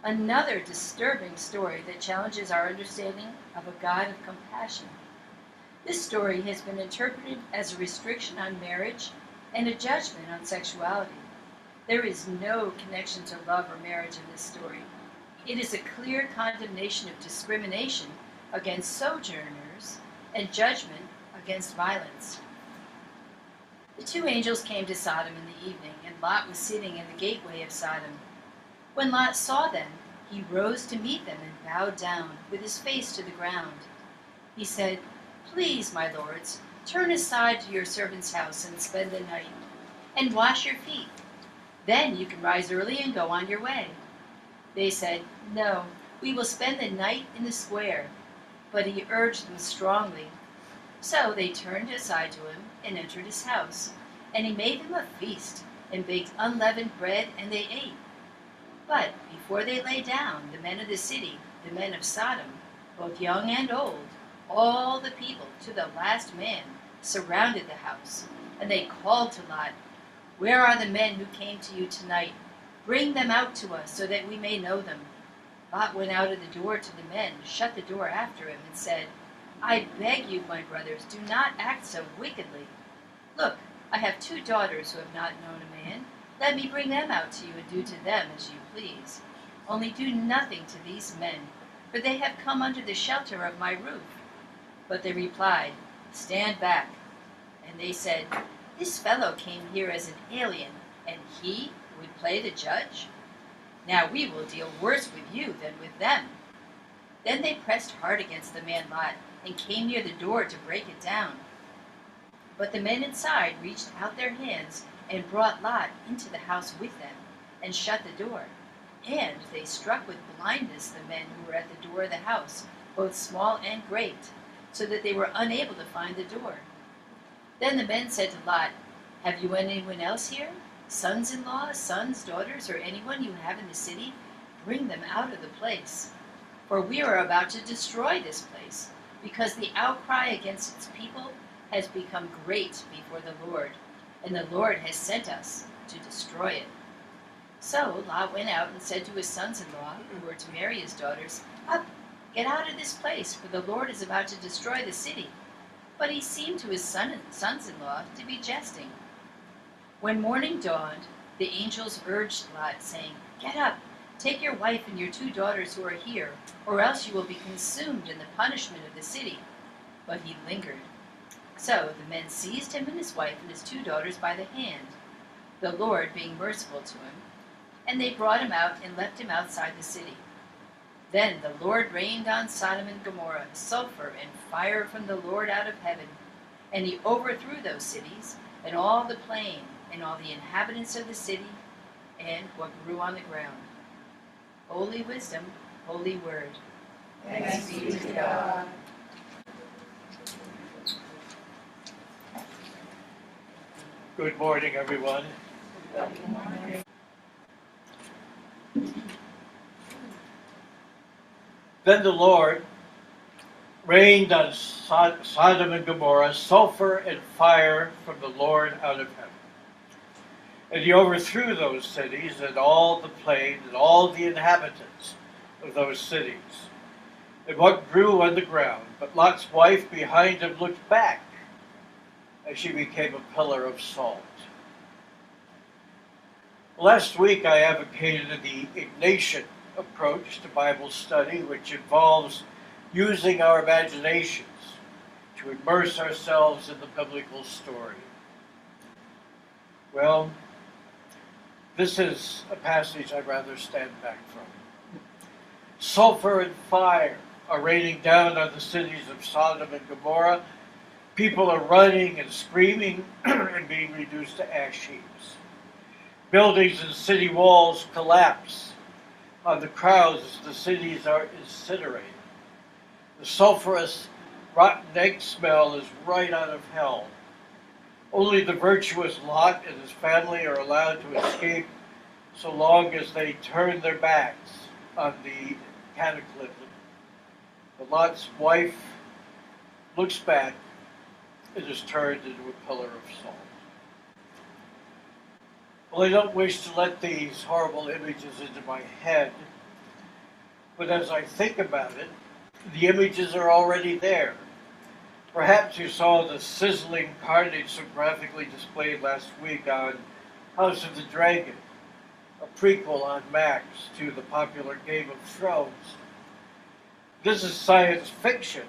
Another disturbing story that challenges our understanding of a God of compassion. This story has been interpreted as a restriction on marriage and a judgment on sexuality. There is no connection to love or marriage in this story. It is a clear condemnation of discrimination against sojourners and judgment against violence. The two angels came to Sodom in the evening, and Lot was sitting in the gateway of Sodom. When Lot saw them, he rose to meet them and bowed down, with his face to the ground. He said, "Please, my lords, turn aside to your servant's house and spend the night, and wash your feet. Then you can rise early and go on your way." They said, "No, we will spend the night in the square." But he urged them strongly. So they turned aside to him and entered his house. And he made them a feast, and baked unleavened bread, and they ate. But before they lay down, the men of the city, the men of Sodom, both young and old, all the people, to the last man, surrounded the house. And they called to Lot, "Where are the men who came to you tonight? Bring them out to us, so that we may know them." Lot went out of the door to the men, shut the door after him, and said, "I beg you, my brothers, do not act so wickedly. Look, I have 2 daughters who have not known a man. Let me bring them out to you and do to them as you please. Only do nothing to these men, for they have come under the shelter of my roof." But they replied, "Stand back." And they said, "This fellow came here as an alien, and he would play the judge? Now we will deal worse with you than with them." Then they pressed hard against the man Lot, and came near the door to break it down. But the men inside reached out their hands and brought Lot into the house with them, and shut the door. And they struck with blindness the men who were at the door of the house, both small and great, so that they were unable to find the door. Then the men said to Lot, "Have you anyone else here? Sons-in-law, sons, daughters, or anyone you have in the city? Bring them out of the place. For we are about to destroy this place, because the outcry against its people has become great before the Lord, and the Lord has sent us to destroy it." So Lot went out and said to his sons-in-law, who were to marry his daughters, "Up, get out of this place, for the Lord is about to destroy the city." But he seemed to his sons-in-law to be jesting. When morning dawned, the angels urged Lot, saying, "Get up, take your wife and your 2 daughters who are here, or else you will be consumed in the punishment of the city." But he lingered. So the men seized him and his wife and his 2 daughters by the hand, the Lord being merciful to him, and they brought him out and left him outside the city. Then the Lord rained on Sodom and Gomorrah sulfur and fire from the Lord out of heaven, and he overthrew those cities, and all the plain, and all the inhabitants of the city, and what grew on the ground. Holy wisdom, holy word. Thanks be to God. Good morning, everyone. Good morning. Then the Lord rained on Sodom and Gomorrah sulfur and fire from the Lord out of heaven. And he overthrew those cities and all the plain and all the inhabitants of those cities, and what grew on the ground. But Lot's wife behind him looked back, as she became a pillar of salt. Last week I advocated the Ignatian approach to Bible study, which involves using our imaginations to immerse ourselves in the biblical story. Well, this is a passage I'd rather stand back from. Sulfur and fire are raining down on the cities of Sodom and Gomorrah. People are running and screaming and being reduced to ash heaps. Buildings and city walls collapse on the crowds as the cities are incinerated. The sulfurous, rotten egg smell is right out of hell. Only the virtuous Lot and his family are allowed to escape so long as they turn their backs on the cataclysm. But Lot's wife looks back and is turned into a pillar of salt. Well, I don't wish to let these horrible images into my head, But as I think about it, the images are already there. Perhaps you saw the sizzling carnage so graphically displayed last week on House of the Dragon, a prequel on Max to the popular Game of Thrones. This is science fiction,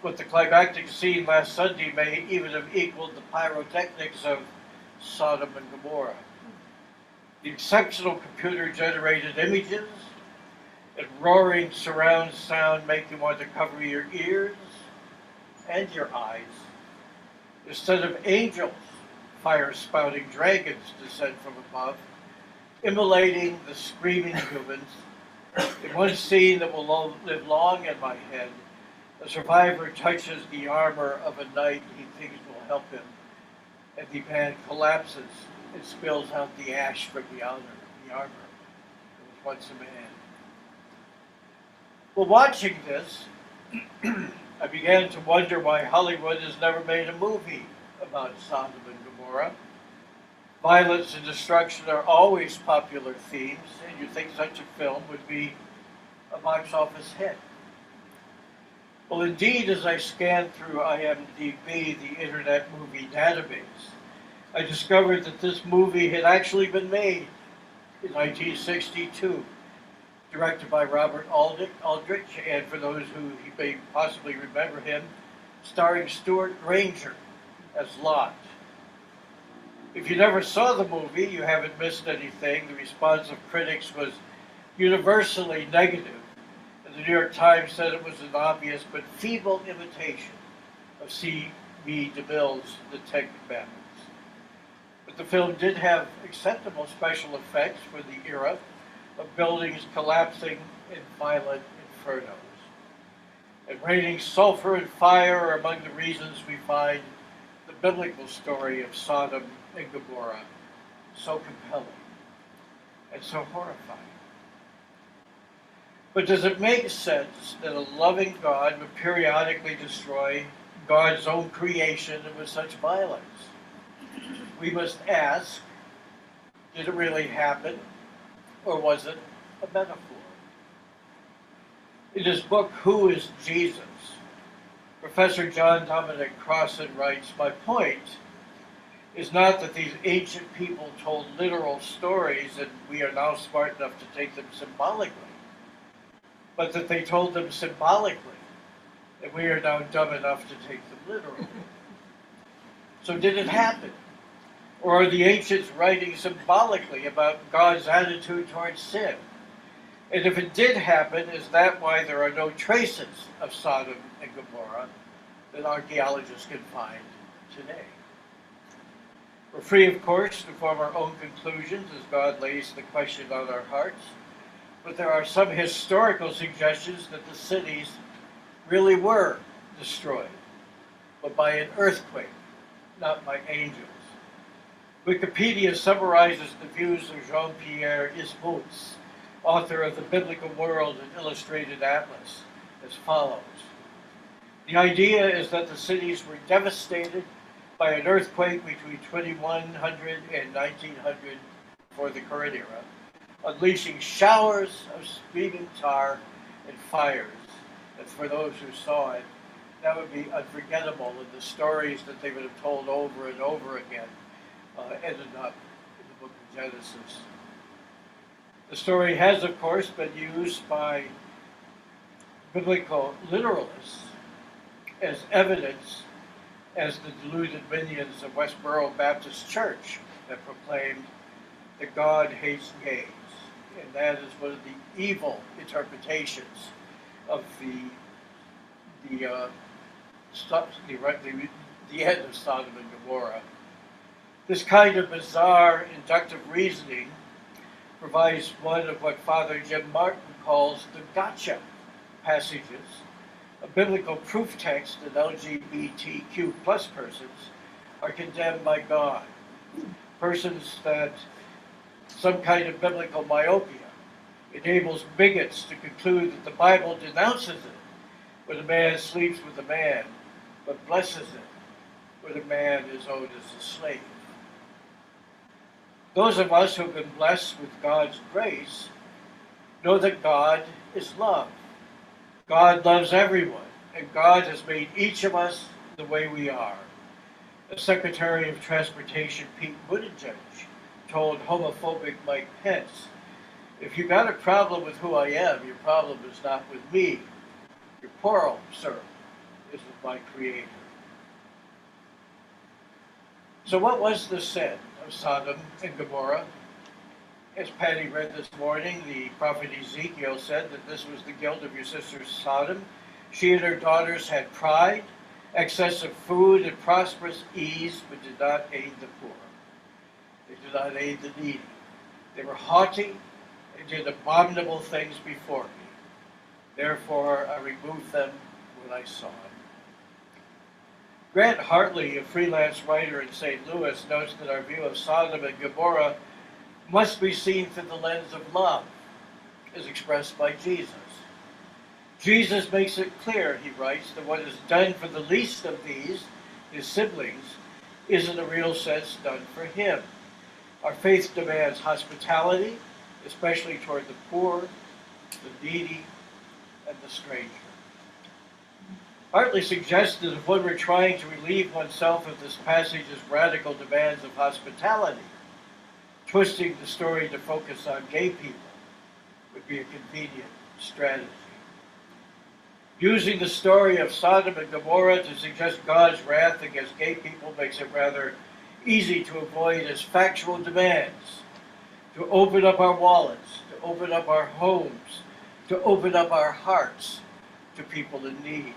but the climactic scene last Sunday may even have equaled the pyrotechnics of Sodom and Gomorrah. The exceptional computer-generated images and roaring surround sound make you want to cover your ears and your eyes. Instead of angels, fire-spouting dragons descend from above, immolating the screaming humans. In one scene that will live long in my head, a survivor touches the armor of a knight he thinks will help him, and the man collapses and spills out the ash from the armor. It was once a man. Well, watching this, I began to wonder why Hollywood has never made a movie about Sodom and Gomorrah. Violence and destruction are always popular themes, and you'd think such a film would be a box office hit. Well, indeed, as I scanned through IMDb, the Internet Movie Database, I discovered that this movie had actually been made in 1962, directed by Robert Aldrich, and for those who may possibly remember him, starring Stuart Granger as Lot. If you never saw the movie, you haven't missed anything. The response of critics was universally negative, and the New York Times said it was an obvious but feeble imitation of C.B. DeMille's The Ten Commandments. But the film did have acceptable special effects for the era of buildings collapsing in violent infernos. And raining sulfur and fire are among the reasons we find the biblical story of Sodom and Gomorrah so compelling and so horrifying. But does it make sense that a loving God would periodically destroy God's own creation with such violence? We must ask, did it really happen, or was it a metaphor? In his book, Who is Jesus?, Professor John Dominic Crossan writes, "My point is not that these ancient people told literal stories and we are now smart enough to take them symbolically, but that they told them symbolically and we are now dumb enough to take them literally." So did it happen? Or are the ancients writing symbolically about God's attitude towards sin? And if it did happen, is that why there are no traces of Sodom and Gomorrah that archaeologists can find today? We're free, of course, to form our own conclusions as God lays the question on our hearts, but there are some historical suggestions that the cities really were destroyed, but by an earthquake, not by angels. Wikipedia summarizes the views of Jean-Pierre Isbouts, author of the Biblical World and Illustrated Atlas, as follows. The idea is that the cities were devastated by an earthquake between 2100 and 1900 before the current era, unleashing showers of steaming tar and fires. And for those who saw it, that would be unforgettable, and the stories that they would have told over and over again ended up in the book of Genesis. The story has, of course, been used by biblical literalists as evidence as the deluded minions of Westboro Baptist Church that proclaimed that God hates gays. And that is one of the evil interpretations of the end of Sodom and Gomorrah. This kind of bizarre inductive reasoning provides one of what Father Jim Martin calls the gotcha passages, a biblical proof text that LGBTQ plus persons are condemned by God. Persons that some kind of biblical myopia enables bigots to conclude that the Bible denounces it when a man sleeps with a man, but blesses it when a man is owned as a slave. Those of us who have been blessed with God's grace Know that God is love. God loves everyone, and God has made each of us the way we are. The Secretary of Transportation, Pete Buttigieg, told homophobic Mike Pence, "If you got a problem with who I am, your problem is not with me. Your quarrel, sir, is with my Creator." So what was the sin of Sodom and Gomorrah? As Patty read this morning, the prophet Ezekiel said that this was the guilt of your sister Sodom. She and her daughters had pride, excessive food, and prosperous ease, but did not aid the poor. They did not aid the needy. They were haughty and did abominable things before me. Therefore I removed them when I saw them. Grant Hartley, a freelance writer in St. Louis, notes that our view of Sodom and Gomorrah must be seen through the lens of love, as expressed by Jesus. Jesus makes it clear, he writes, that what is done for the least of these, his siblings, is in a real sense done for him. Our faith demands hospitality, especially toward the poor, the needy, and the stranger. Hartley suggests that if one were trying to relieve oneself of this passage's radical demands of hospitality, twisting the story to focus on gay people would be a convenient strategy. Using the story of Sodom and Gomorrah to suggest God's wrath against gay people makes it rather easy to avoid as factual demands, to open up our wallets, to open up our homes, to open up our hearts to people in need.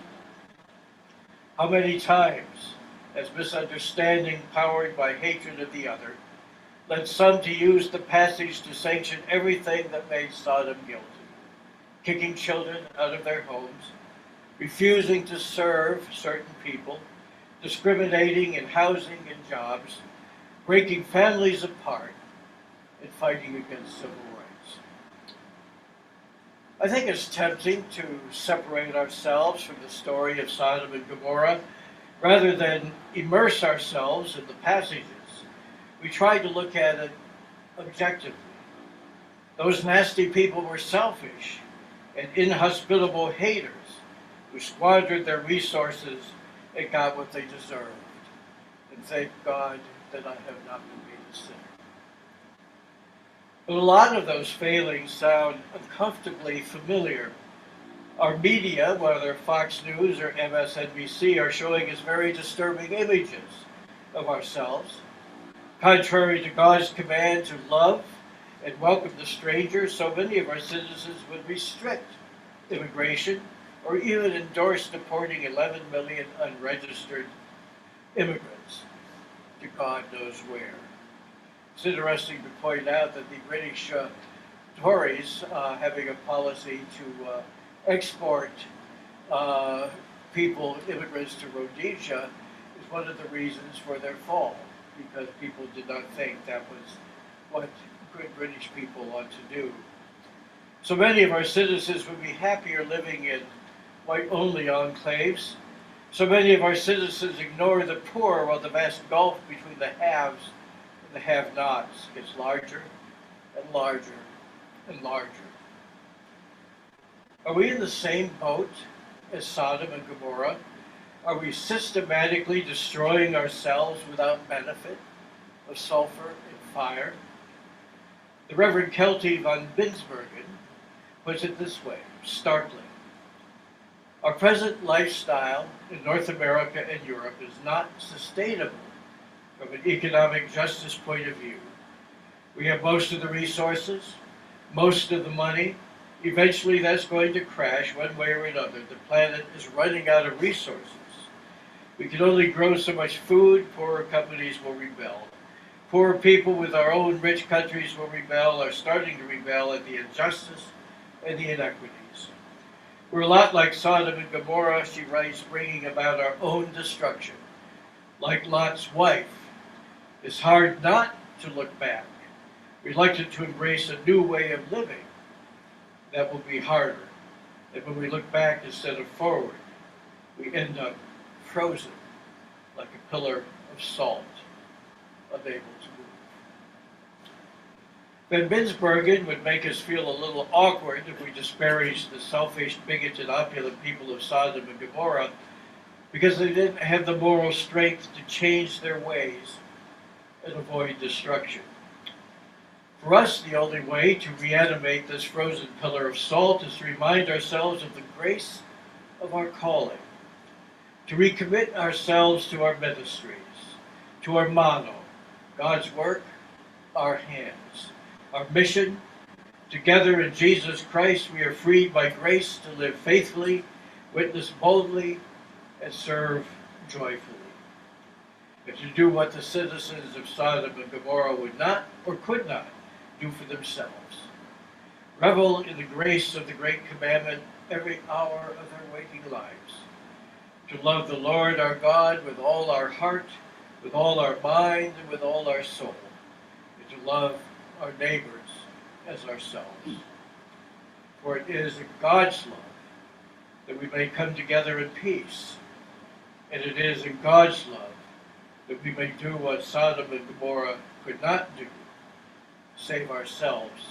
How many times has misunderstanding powered by hatred of the other led some to use the passage to sanction everything that made Sodom guilty, kicking children out of their homes, refusing to serve certain people, discriminating in housing and jobs, breaking families apart, and fighting against civil rights. I think it's tempting to separate ourselves from the story of Sodom and Gomorrah rather than immerse ourselves in the passages. We try to look at it objectively. Those nasty people were selfish and inhospitable haters who squandered their resources and got what they deserved. And thank God that I have not been made a sinner. But a lot of those failings sound uncomfortably familiar. Our media, whether Fox News or MSNBC, are showing us very disturbing images of ourselves. Contrary to God's command to love and welcome the stranger, so many of our citizens would restrict immigration or even endorse deporting 11 million unregistered immigrants to God knows where. It's interesting to point out that the British Tories having a policy to export immigrants to Rhodesia is one of the reasons for their fall, because people did not think that was what good British people ought to do. So many of our citizens would be happier living in white-only enclaves. So many of our citizens ignore the poor while the vast gulf between the haves and the have-nots gets larger and larger and larger. Are we in the same boat as Sodom and Gomorrah? Are we systematically destroying ourselves without benefit of sulfur and fire? The Reverend Kelty von Binsbergen puts it this way, starkly. Our present lifestyle in North America and Europe is not sustainable from an economic justice point of view. We have most of the resources, most of the money. Eventually that's going to crash one way or another. The planet is running out of resources. We can only grow so much food, poorer companies will rebel. Poor people with our own rich countries will rebel, are starting to rebel at the injustice and the inequities. We're a lot like Sodom and Gomorrah, she writes, bringing about our own destruction. Like Lot's wife, it's hard not to look back, reluctant to embrace a new way of living. That will be harder. And when we look back instead of forward, we end up frozen like a pillar of salt, unable to move. Van Binsbergen would make us feel a little awkward if we disparaged the selfish, bigoted, opulent people of Sodom and Gomorrah because they didn't have the moral strength to change their ways and avoid destruction. For us, the only way to reanimate this frozen pillar of salt is to remind ourselves of the grace of our calling, to recommit ourselves to our ministries, to our motto, God's work, our hands, our mission. Together in Jesus Christ, we are freed by grace to live faithfully, witness boldly, and serve joyfully. And to do what the citizens of Sodom and Gomorrah would not or could not do for themselves. Revel in the grace of the Great Commandment every hour of their waking lives. To love the Lord our God with all our heart, with all our mind, and with all our soul. And to love our neighbors as ourselves. For it is in God's love that we may come together in peace. And it is in God's love that we may do what Sodom and Gomorrah could not do, save ourselves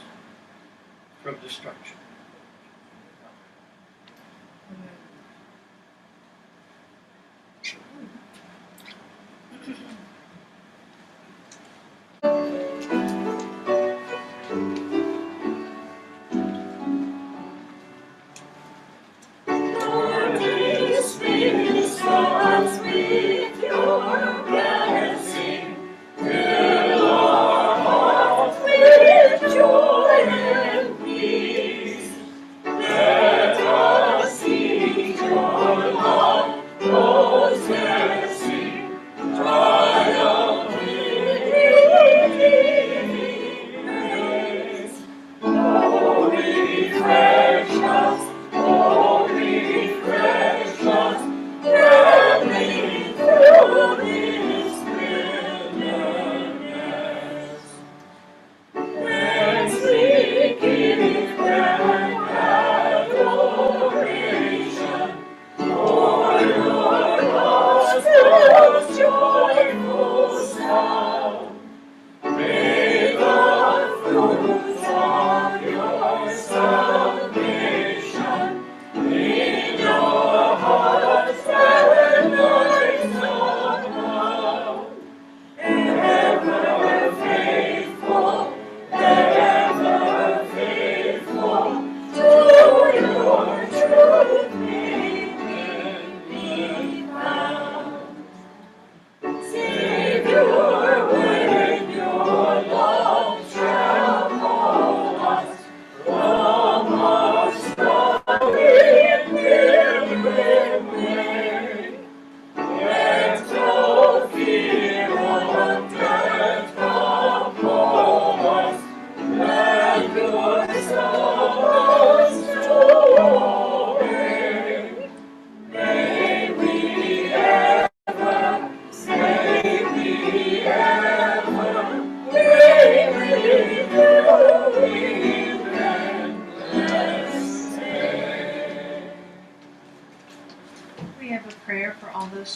from destruction.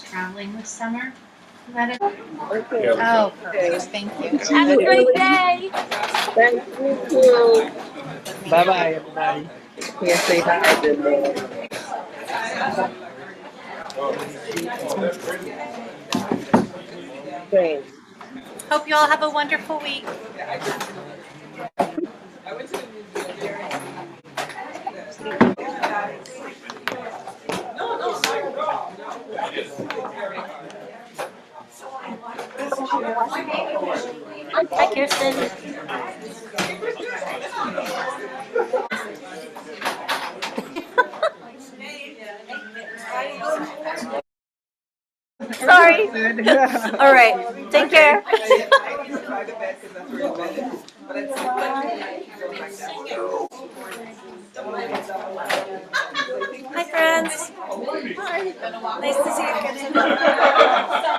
Traveling this summer. Let it. Okay. Oh, perfect. Thank you. Have a great day. Thank you too. Bye bye, everybody. Can't say hi anymore. Thanks. Hope you all have a wonderful week. Hi, Kirsten. Sorry. All right. Take care. Hi, friends. Hi. Nice to see you.